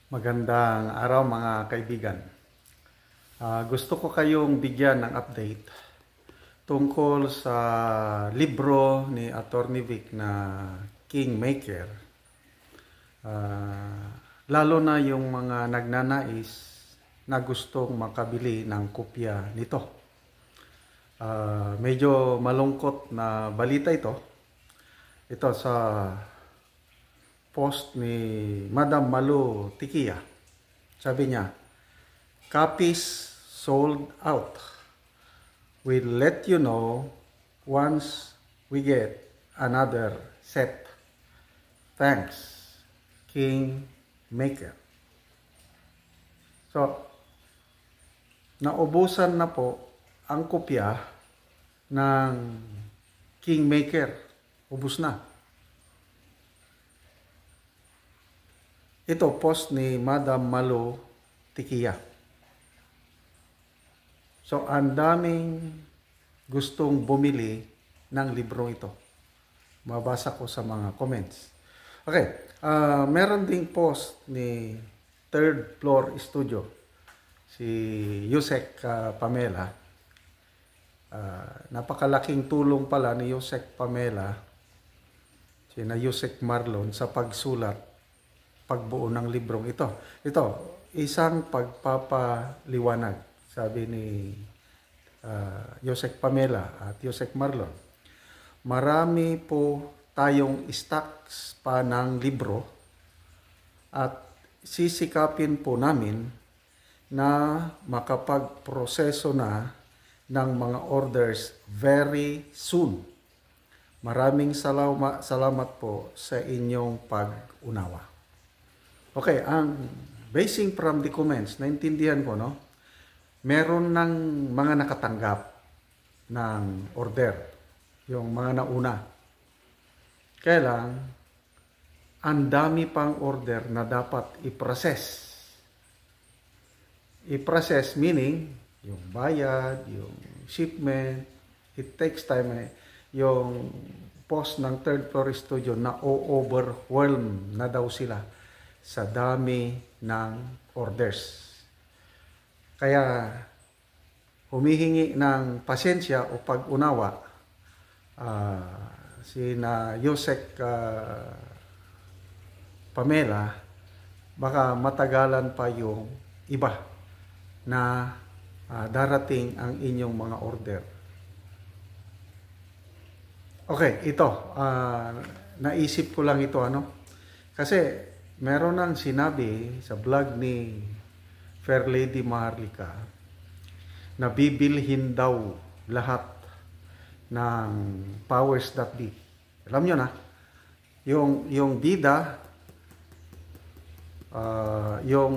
Magandang araw mga kaibigan. Gusto ko kayong bigyan ng update tungkol sa libro ni Attorney Vic na Kingmaker. Lalo na yung mga nagnanais na gustong makabili ng kopya nito. Medyo malungkot na balita ito. Ito sa post ni Madam Malu Tikia. Sabi niya, copies sold out. We'll let you know once we get another set. Thanks, Kingmaker. So, naubusan na po ang kopya ng Kingmaker. Ubus na. Ito, post ni Madam Malu Tikia. So, ang daming gustong bumili ng libro ito. Mabasa ko sa mga comments. Okay, meron ding post ni Third Floor Studio, si Yusek Pamela. Napakalaking tulong pala ni Yusek Pamela, si na Yusek Marlon sa pagsulat, pagbuo ng librong ito. Ito, isang pagpapaliwanag, sabi ni Yusek Pamela at Yusek Marlon. Marami po tayong stocks pa ng libro at sisikapin po namin na makapagproseso na ng mga orders very soon. Maraming salamat po sa inyong pag-unawa. Okay, ang basing from the comments, naintindihan ko, no? Meron ng mga nakatanggap ng order, yung mga nauna. Kaya lang, ang dami pang order na dapat i-process. I-process meaning, yung bayad, yung shipment, it takes time. Yung post ng Third Floor Studio na overwhelm na daw sila sa dami ng orders. Kaya humihingi ng pasensya o pag-unawa sina Yusek Pamela, baka matagalan pa yung iba na darating ang inyong mga order. Okay, ito, naisip ko lang ito, kasi meron nang sinabi sa vlog ni Fair Lady Maharlika na bibilhin daw lahat ng powers.b. Alam nyo na, yung bida, yung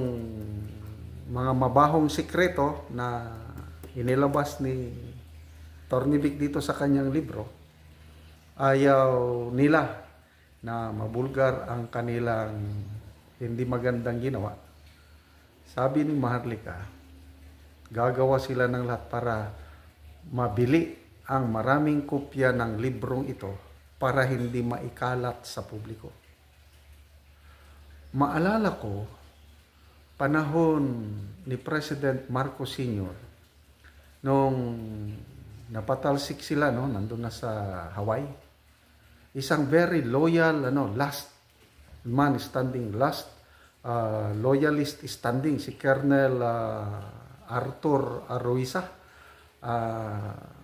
mga mabahong sikreto na inilabas ni Tornivic dito sa kanyang libro, ayaw nila na mabulgar ang kanilang hindi magandang ginawa. Sabi ni Maharlika, gagawa sila ng lahat para mabili ang maraming kopya ng librong ito para hindi maikalat sa publiko. Maalala ko, panahon ni President Marcos Sr., nung napatalsik sila, nandun na sa Hawaii, isang very loyal, last man standing, last loyalist standing, si Colonel Arthur Arruisa.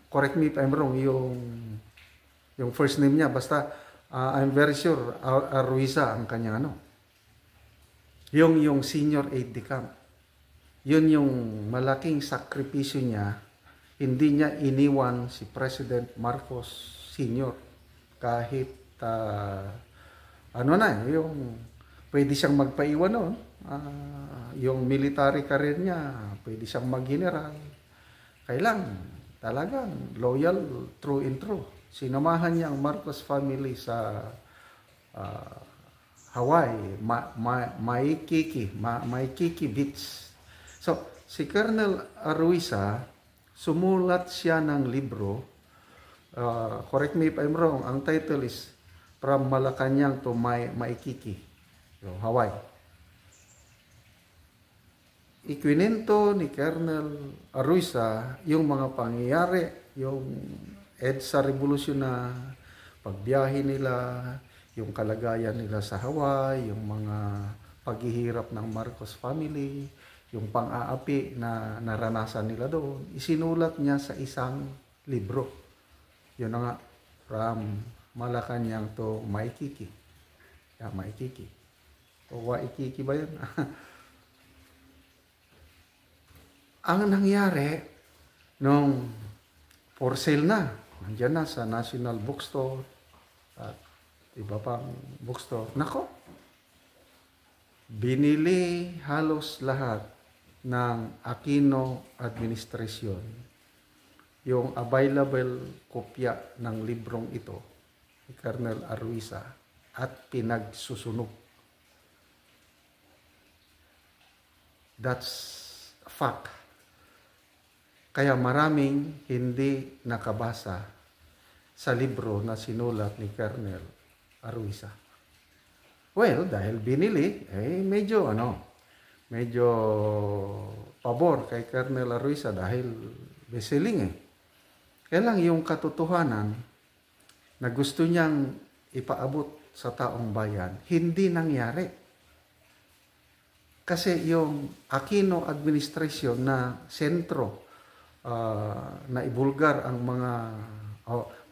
Correct me if I'm wrong, yung first name niya, basta I'm very sure Arruisa ang kanyang yung senior aide de camp. Yun yung malaking sakripisyo niya, hindi niya iniwan si President Marcos Sr. kahit yung pwede siyang magpaiwan noon, yung military career niya, pwede siyang mag-general. Kailang talagang loyal, true and true. Sinamahan niya ang Marcos family sa Hawaii, Maikiki Beach. So, si Colonel Arruisa, sumulat siya ng libro. Correct me if I'm wrong, ang title is From Malacanang to Maikiki, Hawaii. ikwinento ni Colonel Aruisa yung mga pangyayari, yung EDSA revolusyon na pagbiyahe nila, yung kalagayan nila sa Hawaii, yung mga paghihirap ng Marcos family, yung pang-aapi na naranasan nila doon, isinulat niya sa isang libro. Yun na nga, from Malacanang to Maikiki. Maikiki. O Waikiki ba yun? Ang nangyari, nung for sale na, nandiyan na sa National Bookstore at iba pang bookstore. Nako, binili halos lahat ng Aquino administration yung available kopya ng librong ito ni Colonel Aruisa at pinagsusunog. That's a fact. Kaya maraming hindi nakabasa sa libro na sinulat ni Colonel Aruisa. Well, dahil binili, medyo pabor kay Colonel Aruisa dahil bestselling Kaya lang yung katotohanan na gusto niyang ipaabot sa taong bayan, hindi nangyari. Kasi yung Aquino administration na sentro na ibulgar ang mga,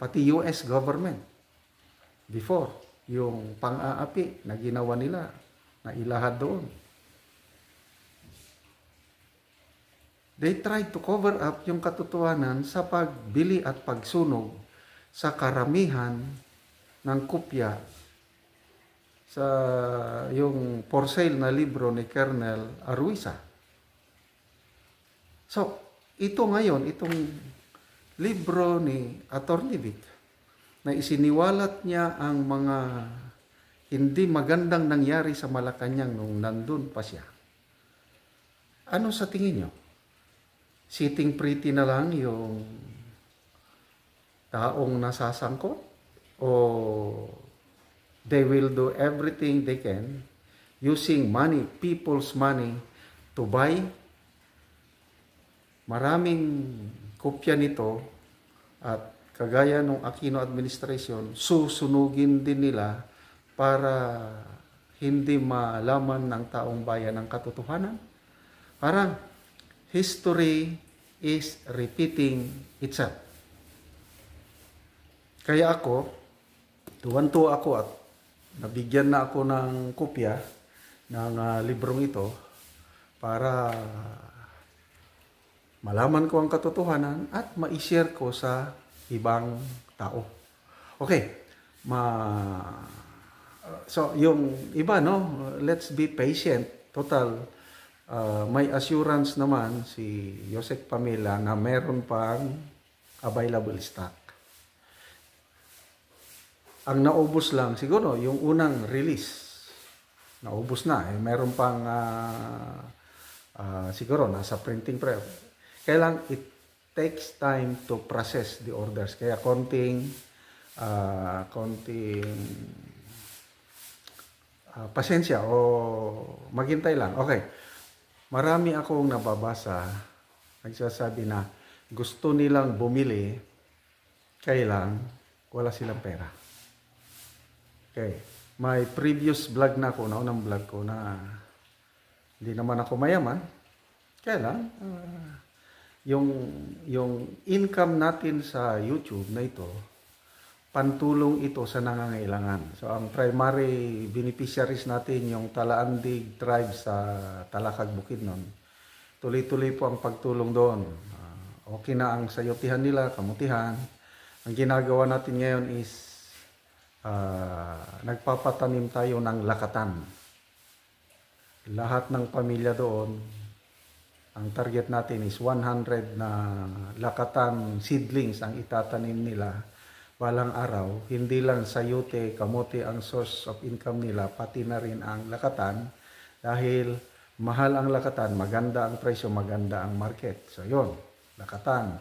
pati US government, before, yung pang-aapi na ginawa nila, na ilahad doon. They tried to cover up yung katotohanan sa pagbili at pagsunog sa karamihan ng kopya sa yung for sale na libro ni Colonel Aruisa. So, ito ngayon, itong libro ni Atty. Vic, na isiniwalat niya ang mga hindi magandang nangyari sa Malacanang nung nandun pa siya. Ano sa tingin nyo? Sitting pretty na lang yung taong nasasangkot? O they will do everything they can using money, people's money, to buy? Maraming kopya nito at kagaya ng Aquino administration, susunugin din nila para hindi malaman ng taong bayan ang katotohanan. Parang history is repeating itself. Kaya ako, tuwan-tuwa ako at nabigyan na ako ng kopya ng librong ito para malaman ko ang katotohanan at ma-share ko sa ibang tao. Okay. So, yung iba, let's be patient. Total, may assurance naman si Yosek Pamela na meron pang available stock. Ang naubos lang, siguro, yung unang release. Naubos na. Meron pang, siguro, nasa printing press. Kaya lang, it takes time to process the orders. Kaya konting pasensya o maghintay lang. Okay. Marami akong nababasa, nagsasabi na gusto nilang bumili, kaya lang wala silang pera. Okay. May previous vlog na ako, naunang vlog ko na hindi naman ako mayaman. Kaya lang, yung income natin sa YouTube na ito, pantulong ito sa nangangailangan. So, ang primary beneficiaries natin, yung Talaandig tribe sa Talakag, Bukidnon, tuloy-tuloy po ang pagtulong doon. Okay na ang sayotihan nila, kamutihan. Ang ginagawa natin ngayon is nagpapatanim tayo ng lakatan. Lahat ng pamilya doon, ang target natin is 100 na lakatan seedlings ang itatanim nila balang araw. Hindi lang sayote, kamote ang source of income nila, pati na rin ang lakatan. Dahil mahal ang lakatan, maganda ang presyo, maganda ang market. So yun, lakatan.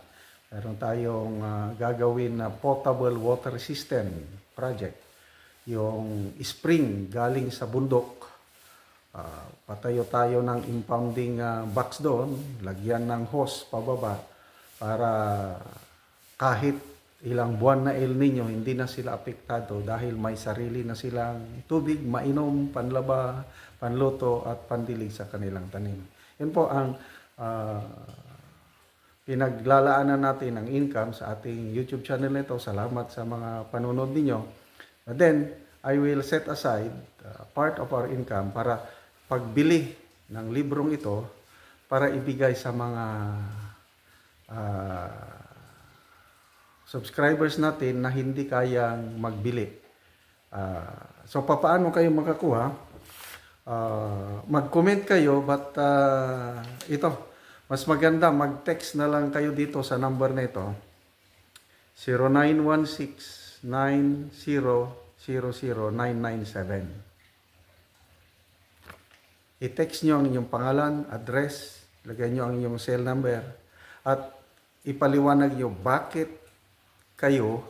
Meron tayong gagawin na potable water system project. Yung spring galing sa bundok, patayo tayo ng impounding box doon, lagyan ng hose pababa para kahit ilang buwan na El Nino, hindi na sila apektado dahil may sarili na silang tubig, mainom, panlaba, panluto at pandilig sa kanilang tanim. Yan po ang pinaglalaanan natin ng income sa ating YouTube channel nito. Salamat sa mga panonood ninyo. But then, I will set aside part of our income para pagbili ng librong ito para ibigay sa mga subscribers natin na hindi kayang magbili. So, paano kayo makakuha? Mag-comment kayo, but ito, mas maganda mag-text na lang kayo dito sa number na ito, 0916-900-997. I-text nyo ang inyong pangalan, address, lagay nyo ang inyong cell number, at ipaliwanag nyo bakit kayo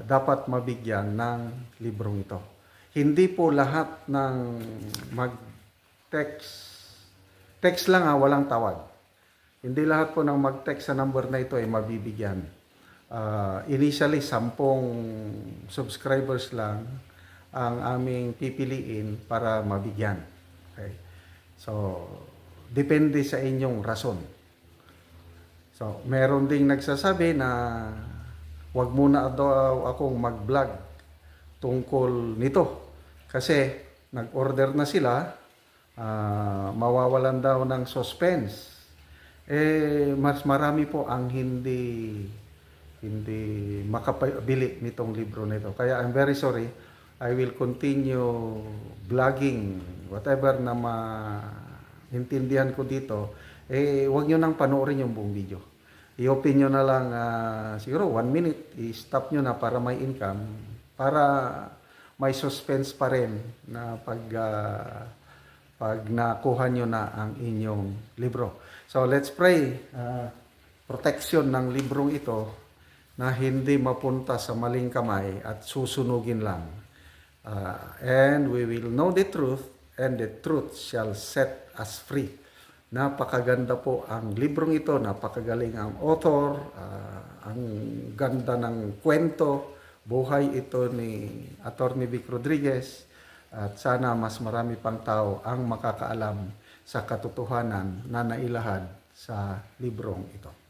dapat mabigyan ng librong ito. Hindi po lahat ng mag-text, text lang walang tawag. Hindi lahat po ng mag-text sa number na ito ay mabibigyan. Initially, 10 subscribers lang ang aming pipiliin para mabigyan. Okay? So, depende sa inyong rason. So, meron ding nagsasabi na wag muna daw akong mag-vlog tungkol nito. Kasi nag-order na sila, mawawalan daw ng suspense. Mas marami po ang hindi makapabili nitong libro nito. Kaya I'm very sorry. I will continue vlogging whatever na maintindihan ko dito. Huwag nyo nang panoorin yung buong video. I-open nyo na lang siguro 1 minute. I-stop nyo na para may income. Para may suspense pa rin na pag nakuha nyo na ang inyong libro. So let's pray. Protection ng librong ito na hindi mapunta sa maling kamay at susunugin lang. And we will know the truth, and the truth shall set us free. Napakaganda po ang librong ito, napakagaling ang author, ang ganda ng kwento, buhay ito ni Atty. Vic Rodriguez, at sana mas marami pang tao ang makakaalam sa katotohanan na nailahad sa librong ito.